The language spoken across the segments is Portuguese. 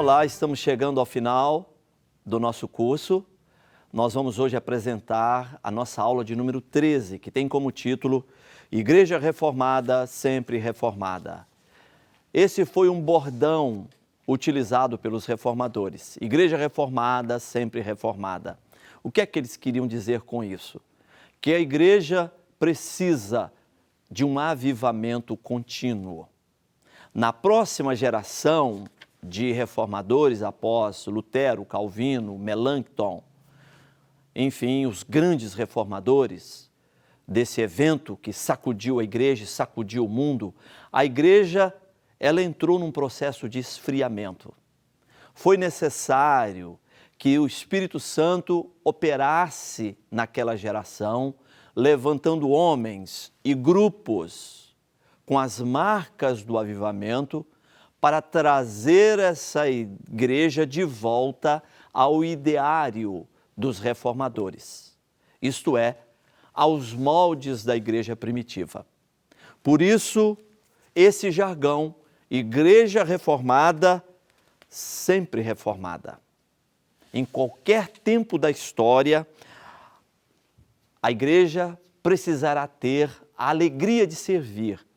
Olá, estamos chegando ao final do nosso curso. Nós vamos hoje apresentar a nossa aula de número 13, que tem como título Igreja Reformada, Sempre Reformada. Esse foi um bordão utilizado pelos reformadores. Igreja Reformada, Sempre Reformada. O que é que eles queriam dizer com isso? Que a igreja precisa de um avivamento contínuo. Na próxima geração de reformadores, após Lutero, Calvino, Melanchthon, enfim, os grandes reformadores desse evento que sacudiu a igreja, sacudiu o mundo, a igreja ela entrou num processo de esfriamento. Foi necessário que o Espírito Santo operasse naquela geração, levantando homens e grupos com as marcas do avivamento para trazer essa igreja de volta ao ideário dos reformadores, isto é, aos moldes da igreja primitiva. Por isso, esse jargão, igreja reformada, sempre reformada. Em qualquer tempo da história, a igreja precisará ter a alegria de servir,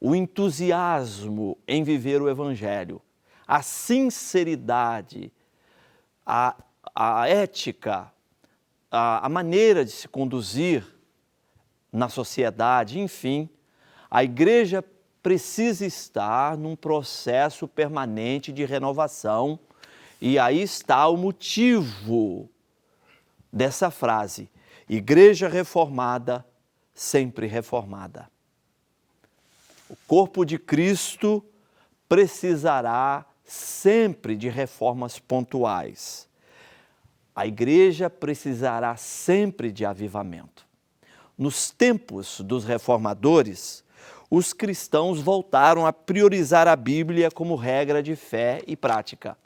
o entusiasmo em viver o Evangelho, a sinceridade, a ética, a maneira de se conduzir na sociedade, enfim, a igreja precisa estar num processo permanente de renovação. E aí está o motivo dessa frase, igreja reformada, sempre reformada. O corpo de Cristo precisará sempre de reformas pontuais. A igreja precisará sempre de avivamento. Nos tempos dos reformadores, os cristãos voltaram a priorizar a Bíblia como regra de fé e prática.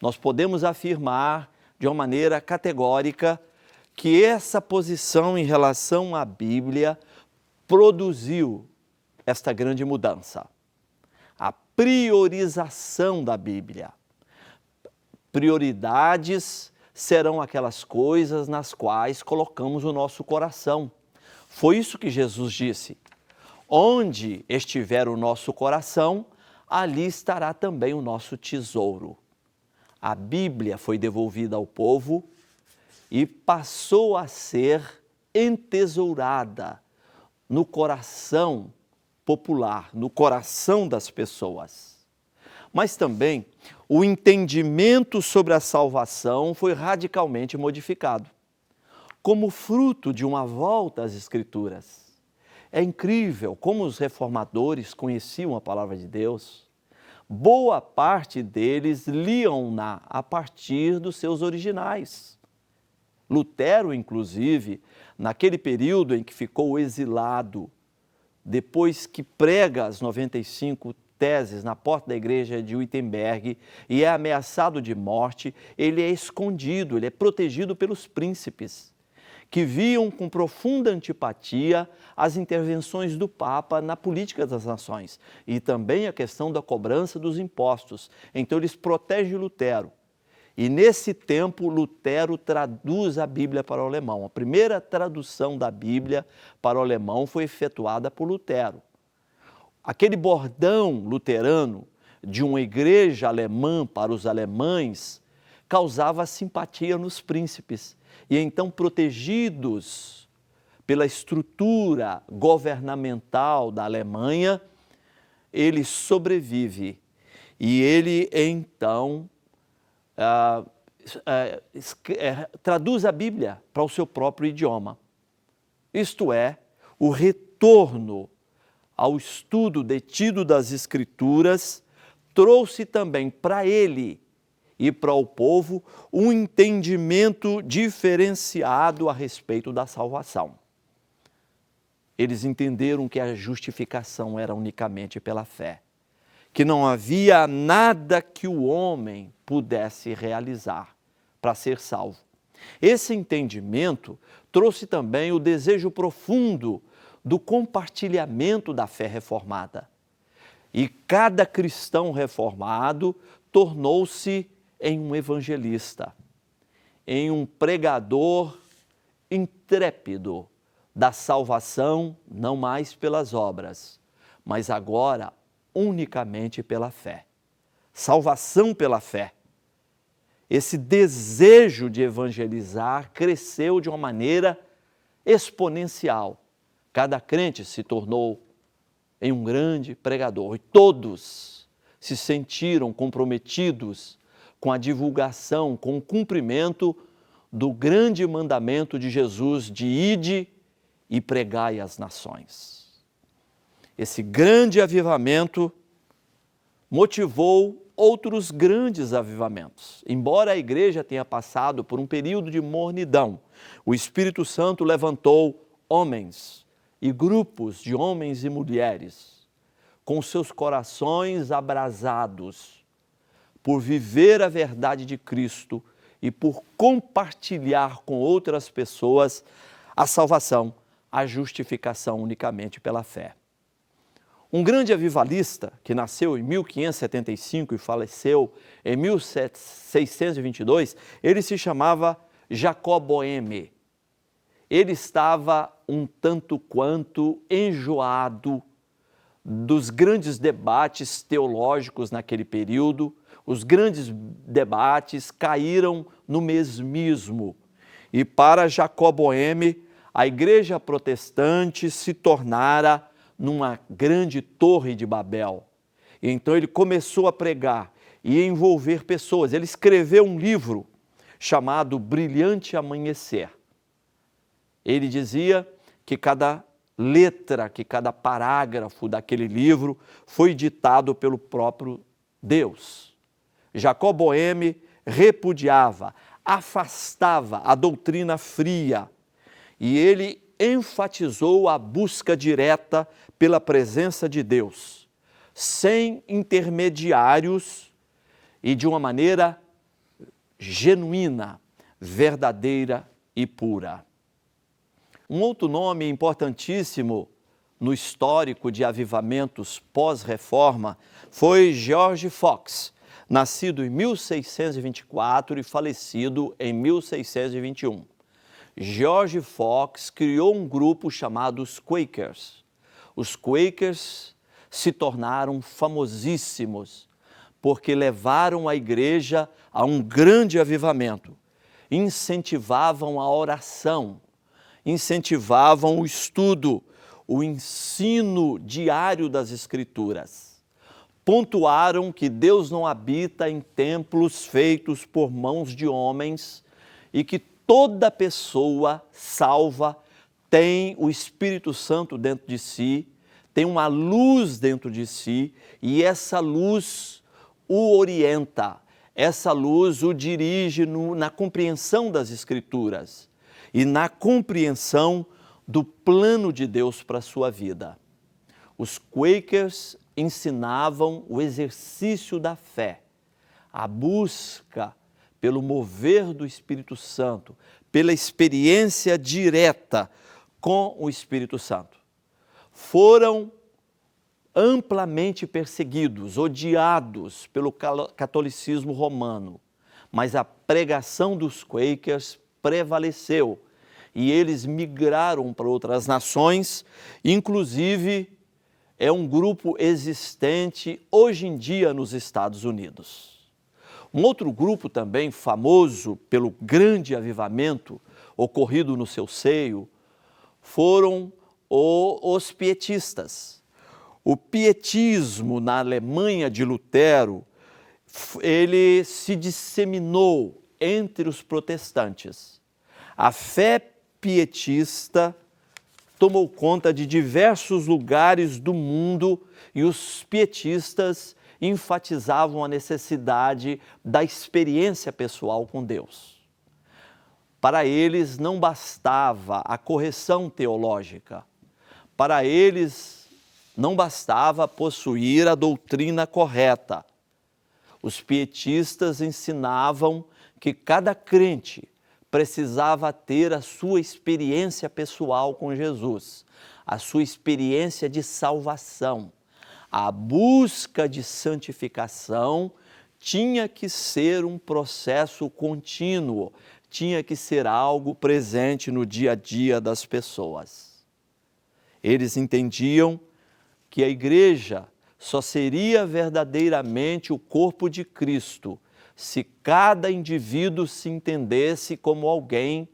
Nós podemos afirmar de uma maneira categórica que essa posição em relação à Bíblia produziu esta grande mudança. A priorização da Bíblia. Prioridades serão aquelas coisas nas quais colocamos o nosso coração. Foi isso que Jesus disse. Onde estiver o nosso coração, ali estará também o nosso tesouro. A Bíblia foi devolvida ao povo e passou a ser entesourada no coração popular, no coração das pessoas. Mas também o entendimento sobre a salvação foi radicalmente modificado, como fruto de uma volta às Escrituras. É incrível como os reformadores conheciam a palavra de Deus. Boa parte deles liam-na a partir dos seus originais. Lutero, inclusive, naquele período em que ficou exilado, depois que prega as 95 teses na porta da igreja de Wittenberg e é ameaçado de morte, ele é escondido, ele é protegido pelos príncipes, que viam com profunda antipatia as intervenções do Papa na política das nações e também a questão da cobrança dos impostos. Então eles protegem Lutero. E nesse tempo Lutero traduz a Bíblia para o alemão. A primeira tradução da Bíblia para o alemão foi efetuada por Lutero. Aquele bordão luterano de uma igreja alemã para os alemães causava simpatia nos príncipes. E então, protegidos pela estrutura governamental da Alemanha, ele sobrevive. E ele, então, traduz a Bíblia para o seu próprio idioma. Isto é, o retorno ao estudo detido das Escrituras trouxe também para ele e para o povo um entendimento diferenciado a respeito da salvação. Eles entenderam que a justificação era unicamente pela fé, que não havia nada que o homem pudesse realizar para ser salvo. Esse entendimento trouxe também o desejo profundo do compartilhamento da fé reformada. E cada cristão reformado tornou-se em um evangelista, em um pregador intrépido da salvação, não mais pelas obras, mas agora unicamente pela fé. Salvação pela fé. Esse desejo de evangelizar cresceu de uma maneira exponencial. Cada crente se tornou em um grande pregador e todos se sentiram comprometidos com a divulgação, com o cumprimento do grande mandamento de Jesus de ide e pregai às nações. Esse grande avivamento motivou outros grandes avivamentos. Embora a igreja tenha passado por um período de mornidão, o Espírito Santo levantou homens e grupos de homens e mulheres com seus corações abrasados por viver a verdade de Cristo e por compartilhar com outras pessoas a salvação, a justificação unicamente pela fé. Um grande avivalista que nasceu em 1575 e faleceu em 1622, ele se chamava Jacob Boehme. Ele estava um tanto quanto enjoado dos grandes debates teológicos naquele período. Os grandes debates caíram no mesmismo. E para Jacob Boehme, a igreja protestante se tornara numa grande torre de Babel. E então ele começou a pregar e envolver pessoas. Ele escreveu um livro chamado Brilhante Amanhecer. Ele dizia que cada letra, que cada parágrafo daquele livro foi ditado pelo próprio Deus. Jacob Boehme repudiava, afastava a doutrina fria e ele enfatizou a busca direta pela presença de Deus, sem intermediários e de uma maneira genuína, verdadeira e pura. Um outro nome importantíssimo no histórico de avivamentos pós-reforma foi George Fox, nascido em 1624 e falecido em 1621. George Fox criou um grupo chamado os Quakers. Os Quakers se tornaram famosíssimos porque levaram a igreja a um grande avivamento, incentivavam a oração, incentivavam o estudo, o ensino diário das Escrituras. Pontuaram que Deus não habita em templos feitos por mãos de homens e que toda pessoa salva tem o Espírito Santo dentro de si, tem uma luz dentro de si e essa luz o orienta, essa luz o dirige na compreensão das Escrituras e na compreensão do plano de Deus para a sua vida. Os Quakers ensinavam o exercício da fé, a busca pelo mover do Espírito Santo, pela experiência direta com o Espírito Santo. Foram amplamente perseguidos, odiados pelo catolicismo romano, mas a pregação dos Quakers prevaleceu e eles migraram para outras nações, inclusive é um grupo existente hoje em dia nos Estados Unidos. Um outro grupo também famoso pelo grande avivamento ocorrido no seu seio foram os pietistas. O pietismo na Alemanha de Lutero, ele se disseminou entre os protestantes. A fé pietista tomou conta de diversos lugares do mundo e os pietistas enfatizavam a necessidade da experiência pessoal com Deus. Para eles não bastava a correção teológica, para eles não bastava possuir a doutrina correta. Os pietistas ensinavam que cada crente precisava ter a sua experiência pessoal com Jesus, a sua experiência de salvação, a busca de santificação tinha que ser um processo contínuo, tinha que ser algo presente no dia a dia das pessoas. Eles entendiam que a igreja só seria verdadeiramente o corpo de Cristo se cada indivíduo se entendesse como alguém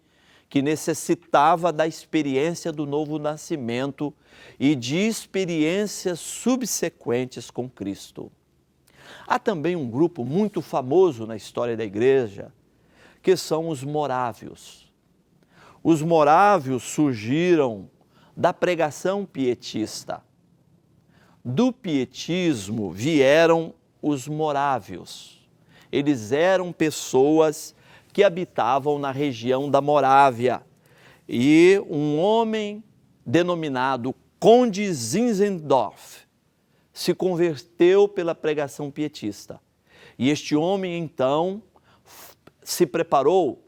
que necessitava da experiência do novo nascimento e de experiências subsequentes com Cristo. Há também um grupo muito famoso na história da igreja, que são os morávios. Os morávios surgiram da pregação pietista. Do pietismo vieram os morávios. Eles eram pessoas que habitavam na região da Morávia. E um homem denominado Conde Zinzendorf se converteu pela pregação pietista. E este homem, então, se preparou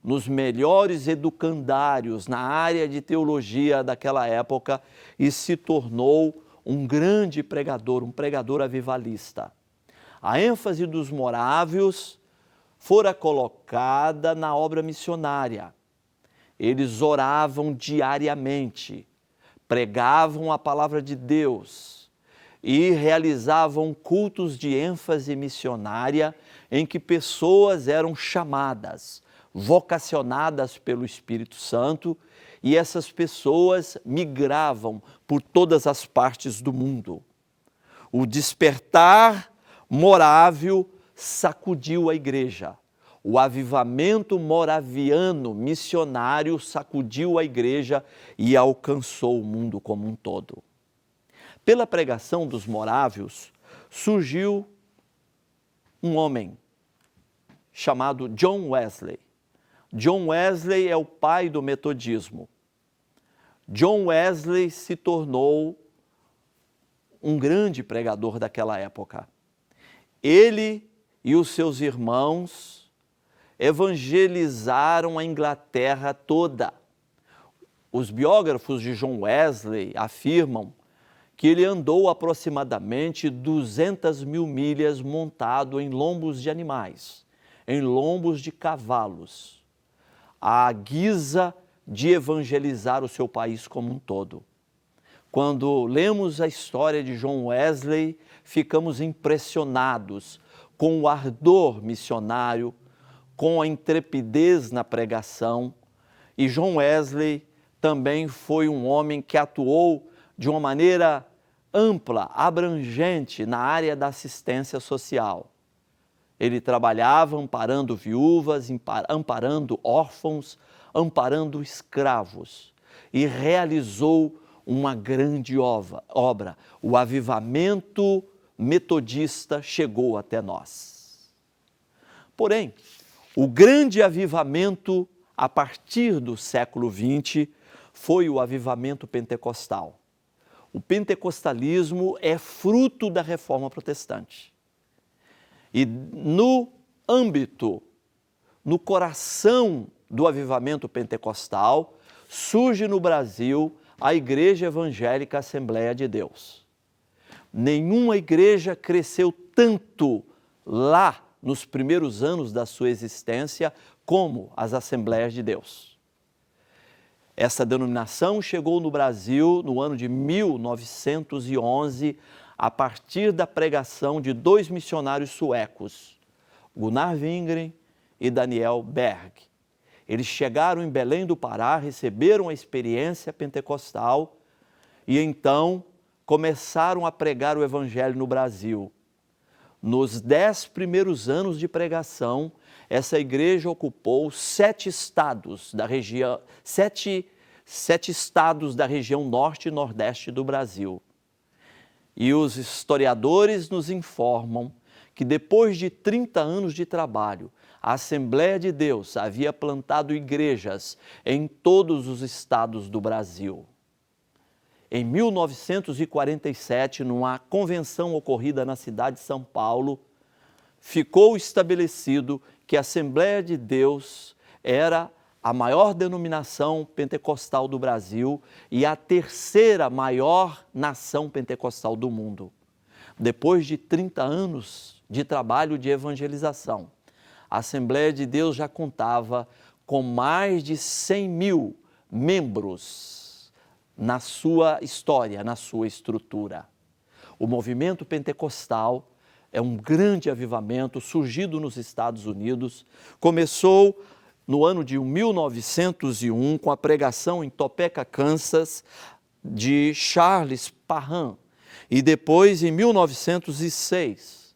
nos melhores educandários na área de teologia daquela época e se tornou um grande pregador, um pregador avivalista. A ênfase dos morávios fora colocada na obra missionária. Eles oravam diariamente, pregavam a palavra de Deus e realizavam cultos de ênfase missionária em que pessoas eram chamadas, vocacionadas pelo Espírito Santo, e essas pessoas migravam por todas as partes do mundo. O despertar morávio sacudiu a igreja. O avivamento moraviano missionário sacudiu a igreja e alcançou o mundo como um todo. Pela pregação dos morávios, surgiu um homem chamado John Wesley. John Wesley é o pai do metodismo. John Wesley se tornou um grande pregador daquela época. Ele e os seus irmãos evangelizaram a Inglaterra toda. Os biógrafos de John Wesley afirmam que ele andou aproximadamente 200.000 milhas montado em lombos de animais, em lombos de cavalos, à guisa de evangelizar o seu país como um todo. Quando lemos a história de John Wesley, ficamos impressionados com o ardor missionário, com a intrepidez na pregação. E John Wesley também foi um homem que atuou de uma maneira ampla, abrangente na área da assistência social. Ele trabalhava amparando viúvas, amparando órfãos, amparando escravos e realizou uma grande obra. O avivamento metodista chegou até nós. Porém, o grande avivamento a partir do século XX foi o avivamento pentecostal. O pentecostalismo é fruto da reforma protestante. E no âmbito, no coração do avivamento pentecostal, surge no Brasil a Igreja Evangélica Assembleia de Deus. Nenhuma igreja cresceu tanto lá nos primeiros anos da sua existência como as Assembleias de Deus. Essa denominação chegou no Brasil no ano de 1911, a partir da pregação de dois missionários suecos, Gunnar Wingren e Daniel Berg. Eles chegaram em Belém do Pará, receberam a experiência pentecostal e então começaram a pregar o Evangelho no Brasil. Nos 10 primeiros anos de pregação, essa igreja ocupou 7 estados da região, 7 estados da região norte e nordeste do Brasil. E os historiadores nos informam que depois de 30 anos de trabalho, a Assembleia de Deus havia plantado igrejas em todos os estados do Brasil. Em 1947, numa convenção ocorrida na cidade de São Paulo, ficou estabelecido que a Assembleia de Deus era a maior denominação pentecostal do Brasil e a terceira maior nação pentecostal do mundo. Depois de 30 anos de trabalho de evangelização. A Assembleia de Deus já contava com mais de 100 mil membros na sua história, na sua estrutura. O movimento pentecostal é um grande avivamento surgido nos Estados Unidos. Começou no ano de 1901 com a pregação em Topeka, Kansas, de Charles Parham, e depois em 1906,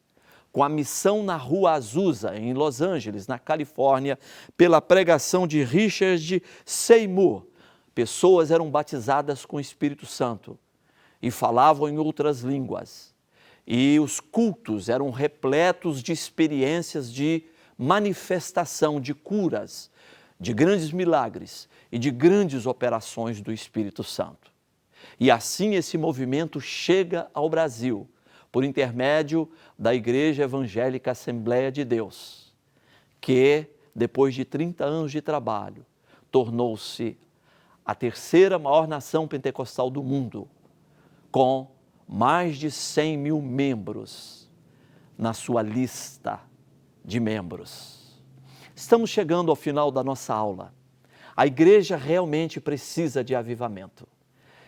com a missão na Rua Azusa, em Los Angeles, na Califórnia, pela pregação de Richard Seymour. Pessoas eram batizadas com o Espírito Santo e falavam em outras línguas. E os cultos eram repletos de experiências de manifestação, de curas, de grandes milagres e de grandes operações do Espírito Santo. E assim esse movimento chega ao Brasil, por intermédio da Igreja Evangélica Assembleia de Deus, que, depois de 30 anos de trabalho, tornou-se a terceira maior nação pentecostal do mundo, com mais de 100 mil membros na sua lista de membros. Estamos chegando ao final da nossa aula. A igreja realmente precisa de avivamento.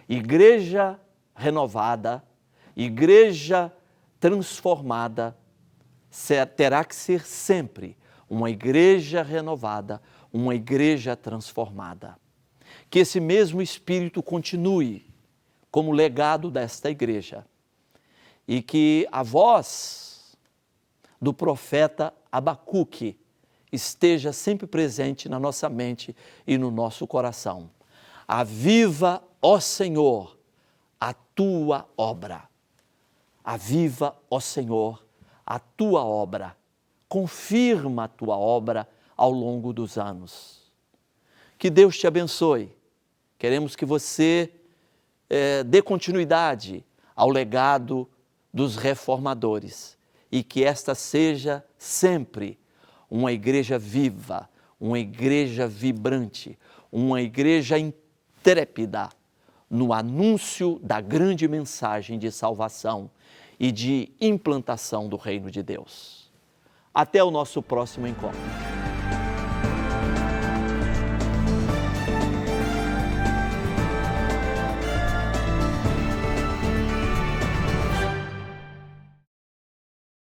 Igreja renovada, igreja transformada, terá que ser sempre uma igreja renovada, uma igreja transformada. Que esse mesmo Espírito continue como legado desta igreja e que a voz do profeta Abacuque esteja sempre presente na nossa mente e no nosso coração. Aviva, ó Senhor, a tua obra. Aviva, ó Senhor, a tua obra. Confirma a tua obra ao longo dos anos. Que Deus te abençoe. Queremos que você dê continuidade ao legado dos reformadores e que esta seja sempre uma igreja viva, uma igreja vibrante, uma igreja intrépida no anúncio da grande mensagem de salvação e de implantação do reino de Deus. Até o nosso próximo encontro.